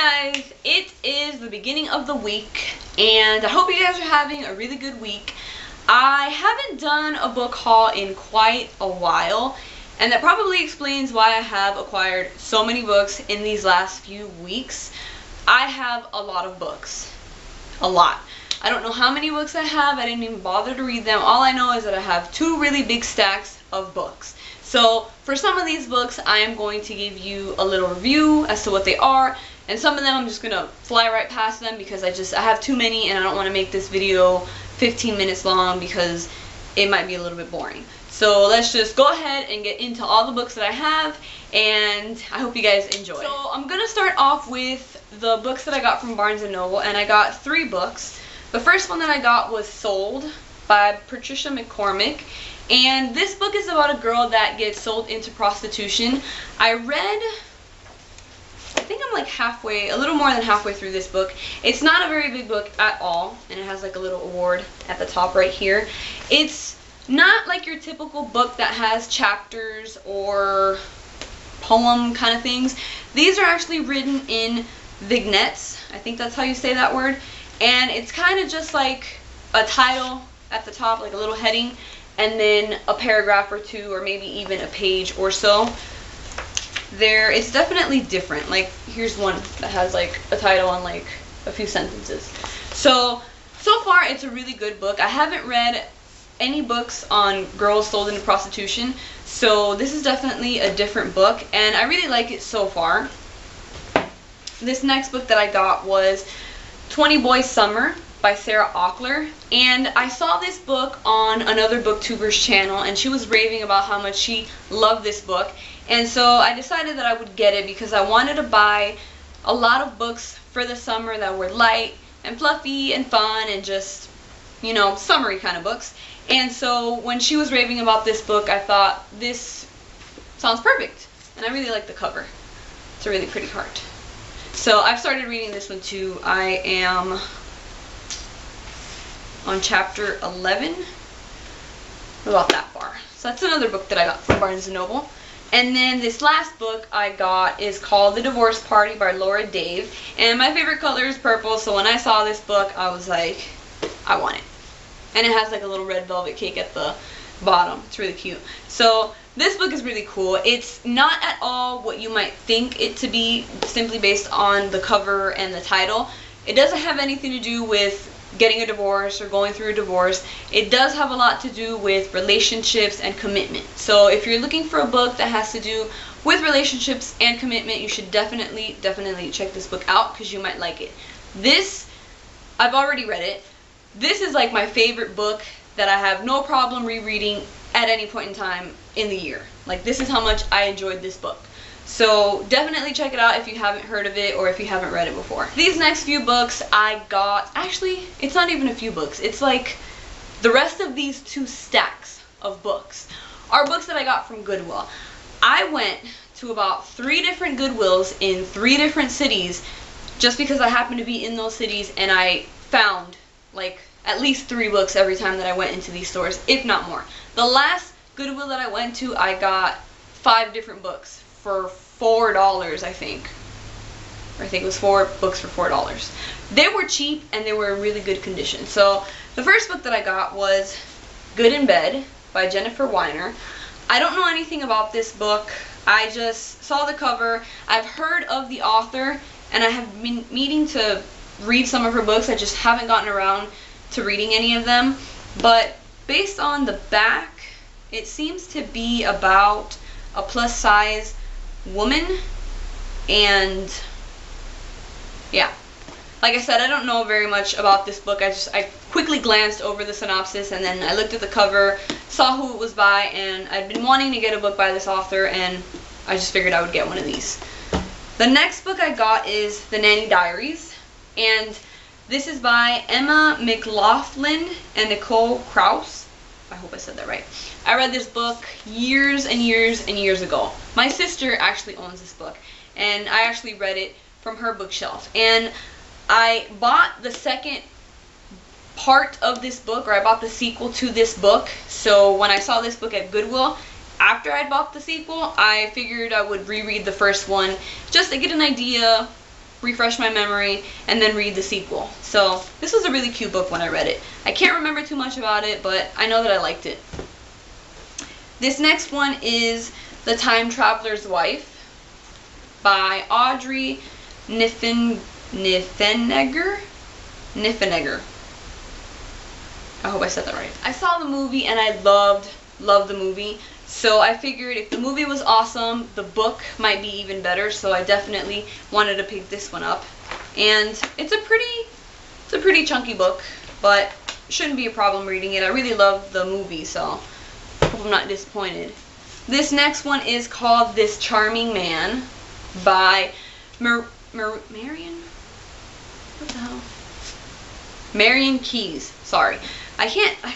guys, it is the beginning of the week and I hope you guys are having a really good week. I haven't done a book haul in quite a while, and that probably explains why I have acquired so many books in these last few weeks. I have a lot of books. A lot. I don't know how many books I have. I didn't even bother to read them. All I know is that I have two really big stacks of books. So for some of these books, I am going to give you a little review as to what they are, and some of them I'm just gonna fly right past them because I have too many and I don't want to make this video 15 minutes long because it might be a little bit boring. So let's just go ahead and get into all the books that I have, and I hope you guys enjoy. So I'm gonna start off with the books that I got from Barnes & Noble, and I got 3 books. The first one that I got was Sold by Patricia McCormick, and this book is about a girl that gets sold into prostitution. I think I'm like halfway, a little more than halfway through this book. It's not a very big book at all, and it has like a little award at the top right here. It's not like your typical book that has chapters or poem kind of things. These are actually written in vignettes. I think that's how you say that word. And it's kind of just like a title at the top, like a little heading, and then a paragraph or two, or maybe even a page or so. It's definitely different. Like, here's one that has like a title and like a few sentences. So far it's a really good book. I haven't read any books on girls sold into prostitution, so this is definitely a different book, and I really like it so far. This next book that I got was 20 Boys Summer by Sarah Auckler, and I saw this book on another booktuber's channel, and she was raving about how much she loved this book, and so I decided that I would get it because I wanted to buy a lot of books for the summer that were light and fluffy and fun and just, you know, summery kind of books. And so when she was raving about this book, I thought, this sounds perfect, and I really like the cover. It's a really pretty heart. So I've started reading this one too. I am on chapter 11, about that far. So that's another book that I got from Barnes & Noble. And then this last book I got is called The Divorce Party by Laura Dave. And my favorite color is purple, so when I saw this book, I was like, I want it. And it has like a little red velvet cake at the bottom. It's really cute. So this book is really cool. It's not at all what you might think it to be simply based on the cover and the title. It doesn't have anything to do with getting a divorce or going through a divorce. It does have a lot to do with relationships and commitment. So if you're looking for a book that has to do with relationships and commitment, you should definitely check this book out because you might like it. This, I've already read it. This is like my favorite book that I have no problem rereading at any point in time in the year. Like, this is how much I enjoyed this book. So definitely check it out if you haven't heard of it or if you haven't read it before. These next few books I got, actually, it's not even a few books. It's like the rest of these 2 stacks of books are books that I got from Goodwill. I went to about 3 different Goodwills in 3 different cities just because I happened to be in those cities, and I found like at least 3 books every time that I went into these stores, if not more. The last Goodwill that I went to, I got 5 different books for $4, I think. Or I think it was 4 books for $4. They were cheap and they were in really good condition. So the first book that I got was Good in Bed by Jennifer Weiner. I don't know anything about this book. I just saw the cover. I've heard of the author, and I have been meaning to read some of her books. I just haven't gotten around to reading any of them. But based on the back, it seems to be about a plus size woman, and yeah, like I said, I don't know very much about this book. I quickly glanced over the synopsis, and then I looked at the cover, saw who it was by, and I'd been wanting to get a book by this author, and I just figured I would get one of these. The next book I got is The Nanny Diaries, and this is by Emma McLaughlin and Nicole Krauss. I hope I said that right. I read this book years and years and years ago. My sister actually owns this book, and I actually read it from her bookshelf. And I bought the second part of this book, or I bought the sequel to this book. So when I saw this book at Goodwill, after I'd bought the sequel, I figured I would reread the first one just to get an idea refresh my memory, and then read the sequel. So this was a really cute book when I read it. I can't remember too much about it, but I know that I liked it. This next one is The Time Traveler's Wife by Audrey Niffenegger. I hope I said that right. I saw the movie and I loved the movie. So I figured if the movie was awesome, the book might be even better. So I definitely wanted to pick this one up. And it's a pretty chunky book, but shouldn't be a problem reading it. I really love the movie, so I hope I'm not disappointed. This next one is called This Charming Man by Marion? What the hell? Marion Keyes. Sorry. I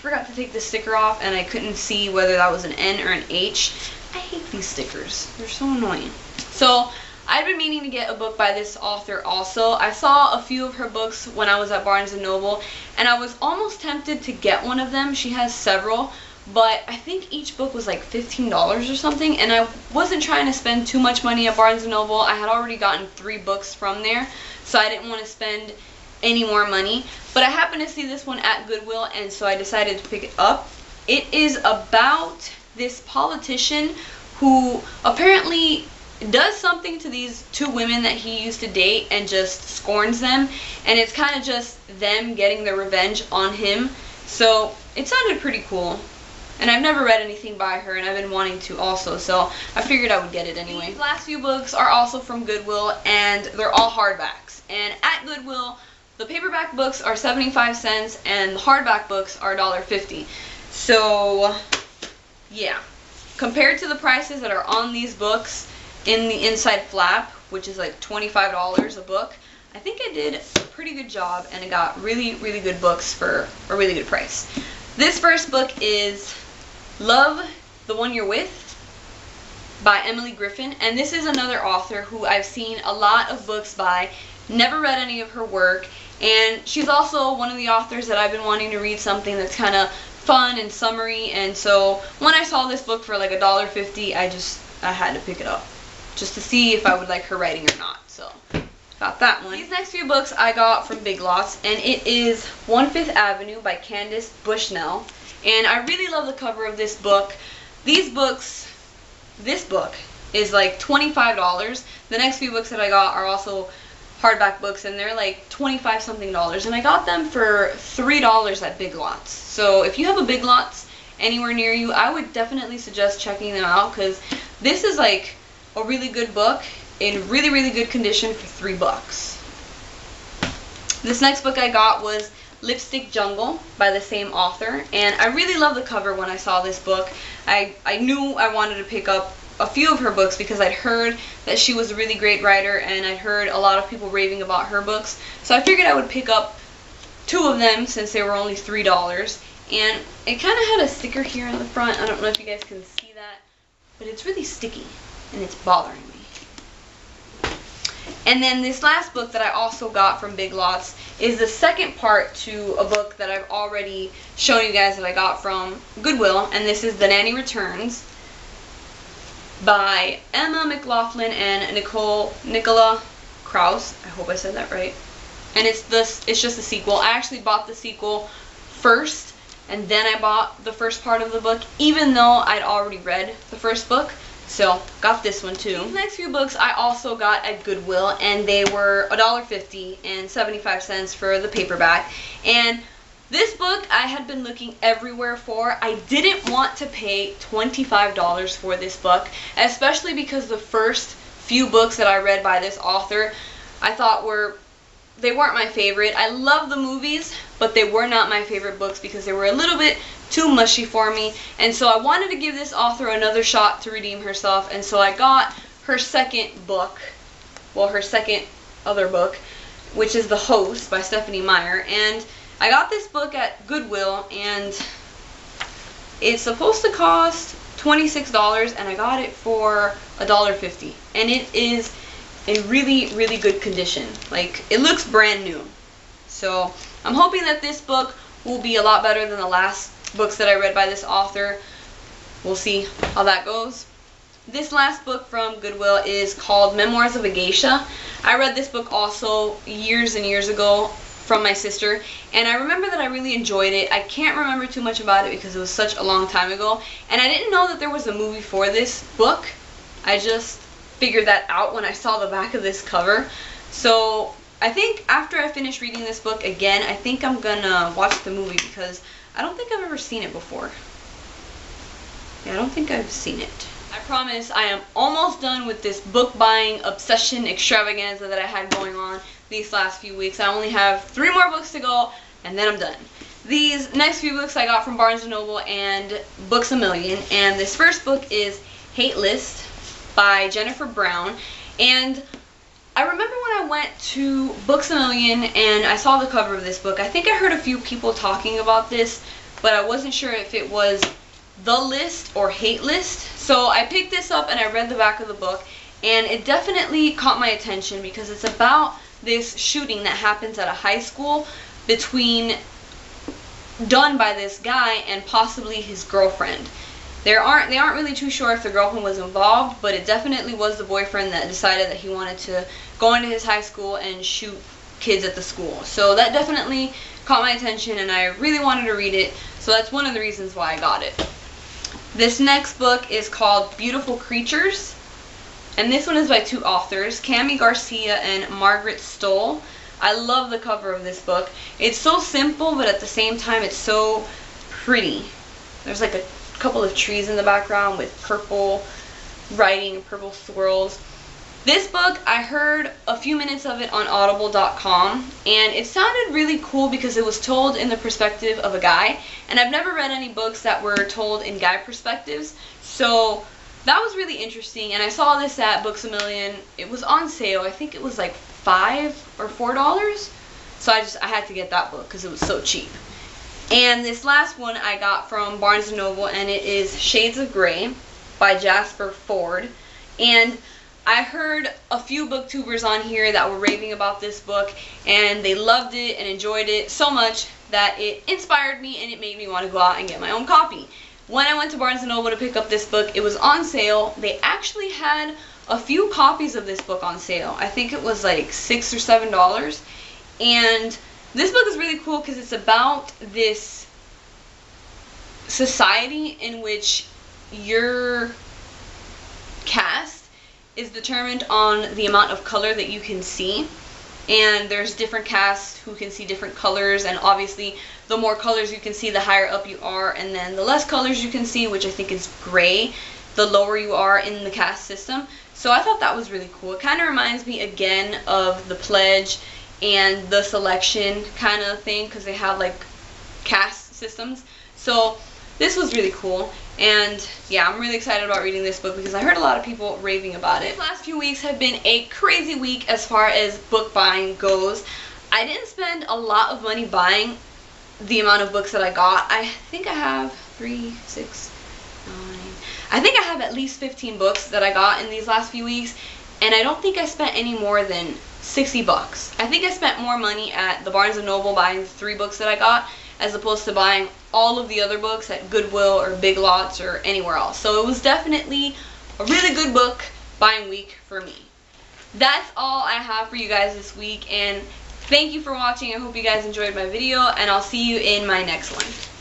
forgot to take the sticker off and I couldn't see whether that was an N or an H. I hate these stickers. They're so annoying. So, I've been meaning to get a book by this author also. I saw a few of her books when I was at Barnes & Noble and I was almost tempted to get one of them. She has several, but I think each book was like $15 or something, and I wasn't trying to spend too much money at Barnes & Noble. I had already gotten 3 books from there, so I didn't want to spend any more money. But I happened to see this one at Goodwill, and so I decided to pick it up. It is about this politician who apparently does something to these 2 women that he used to date and just scorns them, and it's kind of just them getting their revenge on him. So it sounded pretty cool, and I've never read anything by her, and I've been wanting to also, so I figured I would get it anyway. These last few books are also from Goodwill, and they're all hardbacks. And at Goodwill, the paperback books are 75 cents and the hardback books are $1.50. So, yeah. Compared to the prices that are on these books in the inside flap, which is like $25 a book, I think I did a pretty good job and I got really, really good books for a really good price. This first book is Love, the One You're With by Emily Griffin, and this is another author who I've seen a lot of books by, never read any of her work, and she's also one of the authors that I've been wanting to read something that's kind of fun and summery, and so when I saw this book for like $1.50, I had to pick it up just to see if I would like her writing or not. So got that one. These next few books I got from Big Lots, and it is 1/5 Avenue by Candace Bushnell, and I really love the cover of this book. This book is like $25. The next few books that I got are also hardback books, and they're like 25 something dollars, and I got them for $3 at Big Lots. So if you have a Big Lots anywhere near you, I would definitely suggest checking them out, because this is like a really good book in really, really good condition for $3. This next book I got was Lipstick Jungle by the same author, and I really love the cover when I saw this book. I knew I wanted to pick up a few of her books because I'd heard that she was a really great writer, and I'd heard a lot of people raving about her books, so I figured I would pick up 2 of them since they were only $3. And it kind of had a sticker here in the front. I don't know if you guys can see that, but it's really sticky and it's bothering me. And then this last book that I also got from Big Lots is the second part to a book that I've already shown you guys that I got from Goodwill, and this is The Nanny Returns by Emma McLaughlin and Nicola Krauss. I hope I said that right. And it's just a sequel. I actually bought the sequel first, and then I bought the first part of the book, even though I'd already read the first book. So, got this one too. These next few books I also got at Goodwill, and they were $1.50 and 75 cents for the paperback. And this book I had been looking everywhere for. I didn't want to pay $25 for this book, especially because the first few books that I read by this author I thought they weren't my favorite. I love the movies, but they were not my favorite books because they were a little bit too mushy for me, and so I wanted to give this author another shot to redeem herself, and so I got her second book, well, her second other book, which is The Host by Stephanie Meyer, and I got this book at Goodwill, and it's supposed to cost $26, and I got it for $1.50, and it is in really, really good condition. Like, it looks brand new. So I'm hoping that this book will be a lot better than the last books that I read by this author. We'll see how that goes. this last book from Goodwill is called Memoirs of a Geisha. I read this book also years and years ago from my sister, and I remember that I really enjoyed it. I can't remember too much about it because it was such a long time ago, and I didn't know that there was a movie for this book. I just figured that out when I saw the back of this cover. So I think after I finish reading this book again, I think I'm gonna watch the movie because I don't think I've ever seen it before. Yeah, I don't think I've seen it. I promise I am almost done with this book buying obsession extravaganza that I had going on these last few weeks. I only have 3 more books to go and then I'm done. These next few books I got from Barnes & Noble and Books A Million, and this first book is Hate List by Jennifer Brown. And I remember when I went to Books A Million and I saw the cover of this book, I think I heard a few people talking about this, but I wasn't sure if it was The List or Hate List. So I picked this up and I read the back of the book, and it definitely caught my attention because it's about this shooting that happens at a high school done by this guy and possibly his girlfriend. They aren't really too sure if the girlfriend was involved, but it definitely was the boyfriend that decided that he wanted to go into his high school and shoot kids at the school. So that definitely caught my attention and I really wanted to read it, so that's one of the reasons why I got it. This next book is called Beautiful Creatures, and this one is by 2 authors, Cami Garcia and Margaret Stoll. I love the cover of this book. It's so simple, but at the same time it's so pretty. There's like a couple of trees in the background with purple writing, purple swirls. This book, I heard a few minutes of it on audible.com, and it sounded really cool because it was told in the perspective of a guy, and I've never read any books that were told in guy perspectives, so that was really interesting. And I saw this at Books A Million. It was on sale. I think it was like $5 or $4, so I had to get that book because it was so cheap. And this last one I got from Barnes & Noble, and it is Shades of Grey by Jasper Ford. And I heard a few booktubers on here that were raving about this book, and they loved it and enjoyed it so much that it inspired me and it made me want to go out and get my own copy. When I went to Barnes & Noble to pick up this book, it was on sale. They actually had a few copies of this book on sale. I think it was like $6 or $7. And this book is really cool because it's about this society in which your caste is determined on the amount of color that you can see. And there's different castes who can see different colors, and obviously the more colors you can see, the higher up you are, and then the less colors you can see, which I think is gray, the lower you are in the caste system. So I thought that was really cool. It kind of reminds me again of The Pledge and The Selection kind of thing, because they have like caste systems. So this was really cool, and yeah, I'm really excited about reading this book because I heard a lot of people raving about it. The last few weeks have been a crazy week as far as book buying goes. I didn't spend a lot of money buying the amount of books that I got. I think I have 3, 6, 9. I think I have at least 15 books that I got in these last few weeks, and I don't think I spent any more than $60. I think I spent more money at the Barnes & Noble buying the 3 books that I got as opposed to buying all of the other books at Goodwill or Big Lots or anywhere else. So it was definitely a really good book buying week for me. That's all I have for you guys this week, and thank you for watching. I hope you guys enjoyed my video, and I'll see you in my next one.